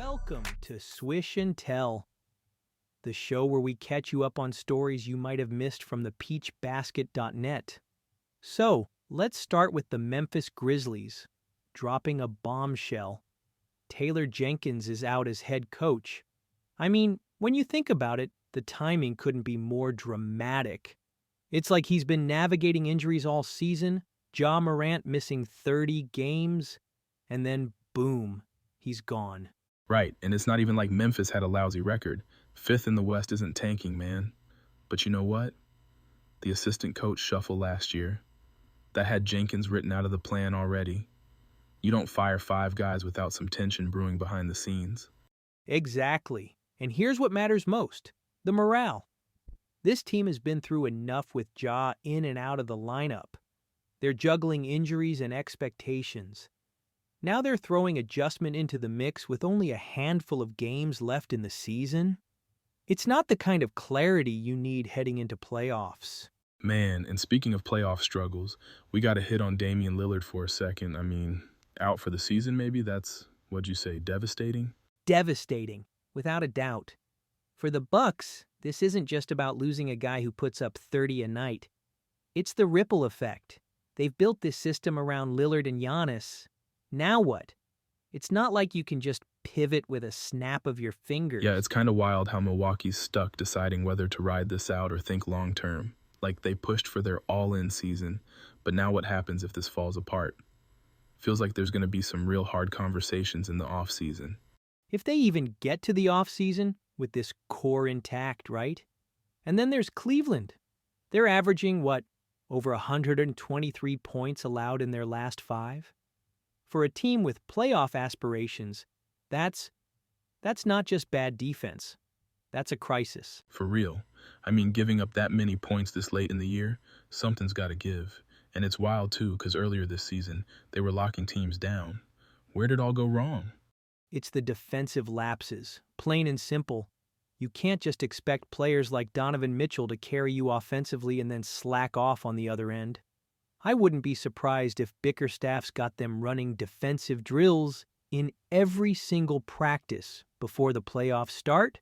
Welcome to Swish and Tell, the show where we catch you up on stories you might have missed from the peachbasket.net. So, let's start with the Memphis Grizzlies, dropping a bombshell. Taylor Jenkins is out as head coach. I mean, when you think about it, the timing couldn't be more dramatic. It's like he's been navigating injuries all season, Ja Morant missing 30 games, and then boom, he's gone. Right, and it's not even like Memphis had a lousy record. Fifth in the West isn't tanking, man. But you know what? The assistant coach shuffle last year, that had Jenkins written out of the plan already. You don't fire 5 guys without some tension brewing behind the scenes. Exactly. And here's what matters most, the morale. This team has been through enough with Ja in and out of the lineup. They're juggling injuries and expectations. Now they're throwing adjustment into the mix with only a handful of games left in the season. It's not the kind of clarity you need heading into playoffs. Man, and speaking of playoff struggles, we got to hit on Damian Lillard for a second. I mean, out for the season maybe? That's, what'd you say, devastating? Devastating, without a doubt. For the Bucks, this isn't just about losing a guy who puts up 30 a night. It's the ripple effect. They've built this system around Lillard and Giannis. Now what? It's not like you can just pivot with a snap of your fingers. Yeah, it's kind of wild how Milwaukee's stuck deciding whether to ride this out or think long-term. Like they pushed for their all-in season, but now what happens if this falls apart? Feels like there's going to be some real hard conversations in the off-season. If they even get to the off-season with this core intact, right? And then there's Cleveland. They're averaging, over 123 points allowed in their last 5? For a team with playoff aspirations, that's not just bad defense. That's a crisis. For real. I mean, giving up that many points this late in the year, something's got to give. And it's wild, too, because earlier this season, they were locking teams down. Where did it all go wrong? It's the defensive lapses. Plain and simple. You can't just expect players like Donovan Mitchell to carry you offensively and then slack off on the other end. I wouldn't be surprised if Bickerstaff's got them running defensive drills in every single practice before the playoffs start.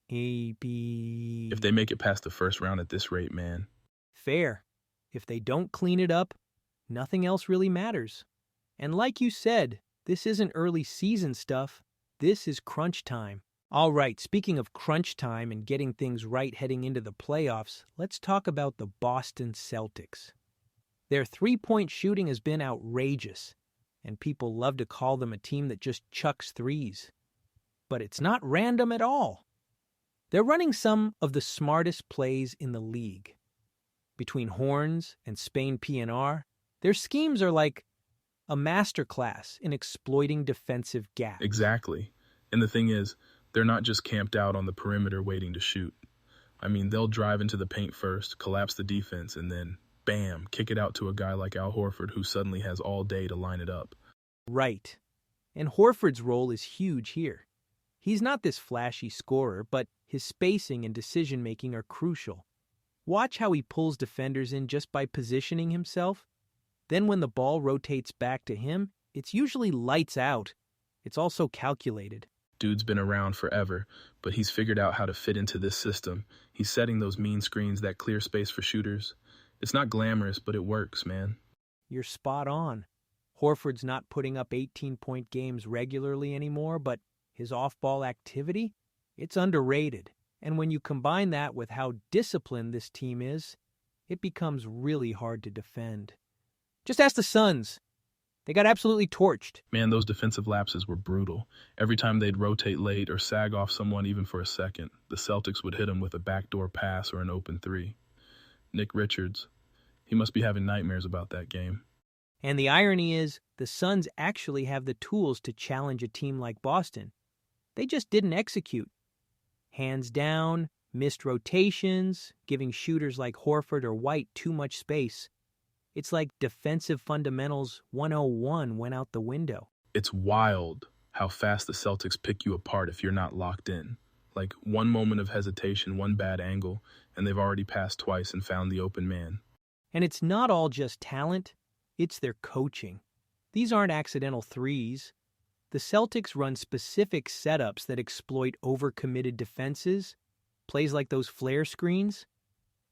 If If they make it past the first round at this rate, man. Fair. If they don't clean it up, nothing else really matters. And like you said, this isn't early season stuff. This is crunch time. All right, speaking of crunch time and getting things right heading into the playoffs, let's talk about the Boston Celtics. Their three-point shooting has been outrageous, and people love to call them a team that just chucks threes. But it's not random at all. They're running some of the smartest plays in the league. Between Horns and Spain PNR, their schemes are like a masterclass in exploiting defensive gaps. Exactly. And the thing is, they're not just camped out on the perimeter waiting to shoot. I mean, they'll drive into the paint first, collapse the defense, and then bam, kick it out to a guy like Al Horford who suddenly has all day to line it up. Right. And Horford's role is huge here. He's not this flashy scorer, but his spacing and decision-making are crucial. Watch how he pulls defenders in just by positioning himself. Then when the ball rotates back to him, it's usually lights out. It's also calculated. Dude's been around forever, but he's figured out how to fit into this system. He's setting those mean screens that clear space for shooters. It's not glamorous, but it works, man. You're spot on. Horford's not putting up 18-point games regularly anymore, but his off-ball activity, it's underrated. And when you combine that with how disciplined this team is, it becomes really hard to defend. Just ask the Suns. They got absolutely torched. Man, those defensive lapses were brutal. Every time they'd rotate late or sag off someone even for a second, the Celtics would hit them with a backdoor pass or an open 3. Nick Richards, he must be having nightmares about that game. And the irony is, the Suns actually have the tools to challenge a team like Boston. They just didn't execute. Hands down, missed rotations, giving shooters like Horford or White too much space. It's like defensive fundamentals 101 went out the window. It's wild how fast the Celtics pick you apart if you're not locked in. Like one moment of hesitation, one bad angle, and they've already passed twice and found the open man. And it's not all just talent, it's their coaching. These aren't accidental threes. The Celtics run specific setups that exploit overcommitted defenses, plays like those flare screens.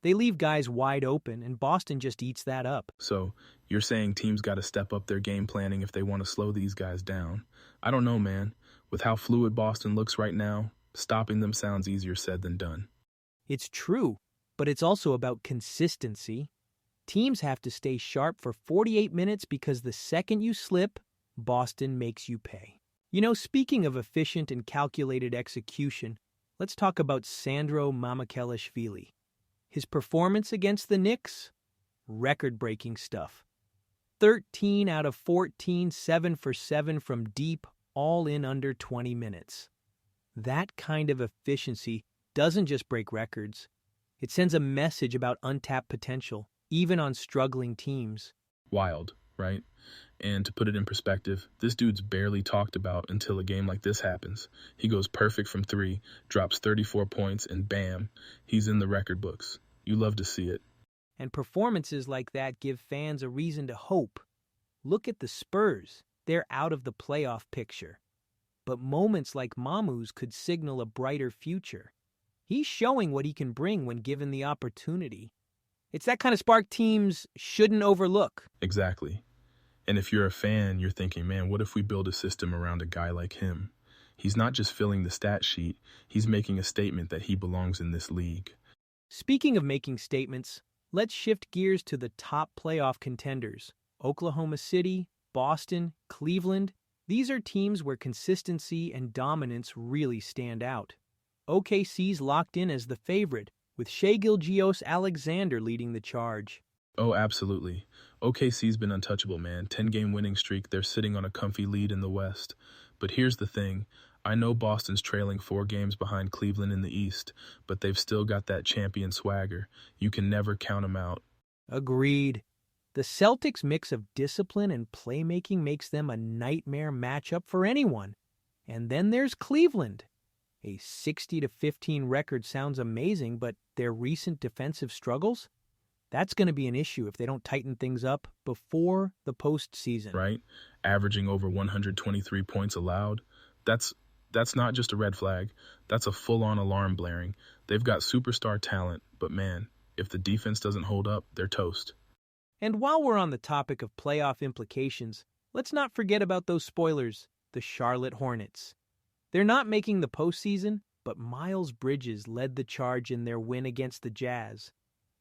They leave guys wide open, and Boston just eats that up. So, you're saying teams got to step up their game planning if they want to slow these guys down. I don't know, man. With how fluid Boston looks right now, stopping them sounds easier said than done. It's true, but it's also about consistency. Teams have to stay sharp for 48 minutes because the second you slip, Boston makes you pay. Speaking of efficient and calculated execution, let's talk about Sandro Mamukelashvili. His performance against the Knicks? Record-breaking stuff. 13 out of 14, 7 for 7 from deep, all in under 20 minutes. That kind of efficiency doesn't just break records. It sends a message about untapped potential, even on struggling teams. Wild, right? And to put it in perspective, this dude's barely talked about until a game like this happens. He goes perfect from 3, drops 34 points, and bam, he's in the record books. You love to see it. And performances like that give fans a reason to hope. Look at the Spurs. They're out of the playoff picture. But moments like Mamu's could signal a brighter future. He's showing what he can bring when given the opportunity. It's that kind of spark teams shouldn't overlook. Exactly. And if you're a fan, you're thinking, man, what if we build a system around a guy like him? He's not just filling the stat sheet, he's making a statement that he belongs in this league. Speaking of making statements, let's shift gears to the top playoff contenders. Oklahoma City, Boston, Cleveland. These are teams where consistency and dominance really stand out. OKC's locked in as the favorite, with Shai Gilgeous-Alexander leading the charge. Oh, absolutely. OKC's been untouchable, man. 10-game winning streak, they're sitting on a comfy lead in the West. But here's the thing. I know Boston's trailing 4 games behind Cleveland in the East, but they've still got that champion swagger. You can never count them out. Agreed. The Celtics' mix of discipline and playmaking makes them a nightmare matchup for anyone. And then there's Cleveland. A 60-15 record sounds amazing, but their recent defensive struggles? That's going to be an issue if they don't tighten things up before the postseason. Right? Averaging over 123 points allowed. That's not just a red flag. That's a full-on alarm blaring. They've got superstar talent, but man, if the defense doesn't hold up, they're toast. And while we're on the topic of playoff implications, let's not forget about those spoilers, the Charlotte Hornets. They're not making the postseason, but Miles Bridges led the charge in their win against the Jazz.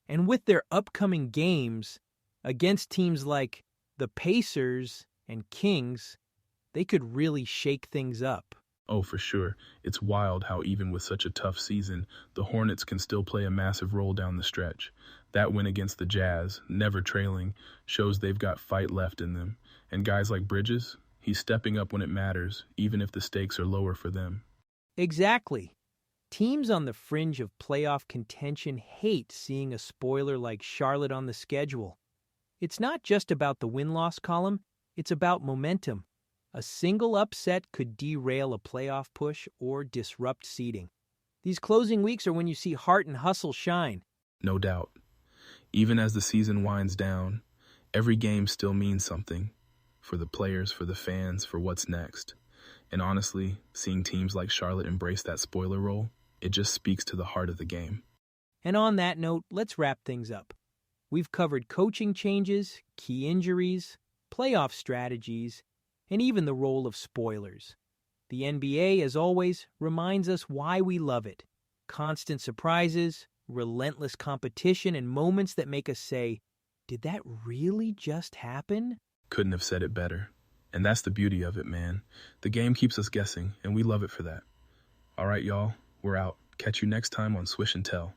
And with their upcoming games against teams like the Pacers and Kings, they could really shake things up. Oh, for sure. It's wild how even with such a tough season, the Hornets can still play a massive role down the stretch. That win against the Jazz, never trailing, shows they've got fight left in them. And guys like Bridges, he's stepping up when it matters, even if the stakes are lower for them. Exactly. Teams on the fringe of playoff contention hate seeing a spoiler like Charlotte on the schedule. It's not just about the win-loss column, it's about momentum. A single upset could derail a playoff push or disrupt seeding. These closing weeks are when you see heart and hustle shine. No doubt. Even as the season winds down, every game still means something. For the players, for the fans, for what's next. And honestly, seeing teams like Charlotte embrace that spoiler role, it just speaks to the heart of the game. And on that note, let's wrap things up. We've covered coaching changes, key injuries, playoff strategies, and even the role of spoilers. The NBA, as always, reminds us why we love it. Constant surprises, relentless competition, and moments that make us say, did that really just happen? Couldn't have said it better. And that's the beauty of it, man. The game keeps us guessing, and we love it for that. All right, y'all, we're out. Catch you next time on Swish and Tell.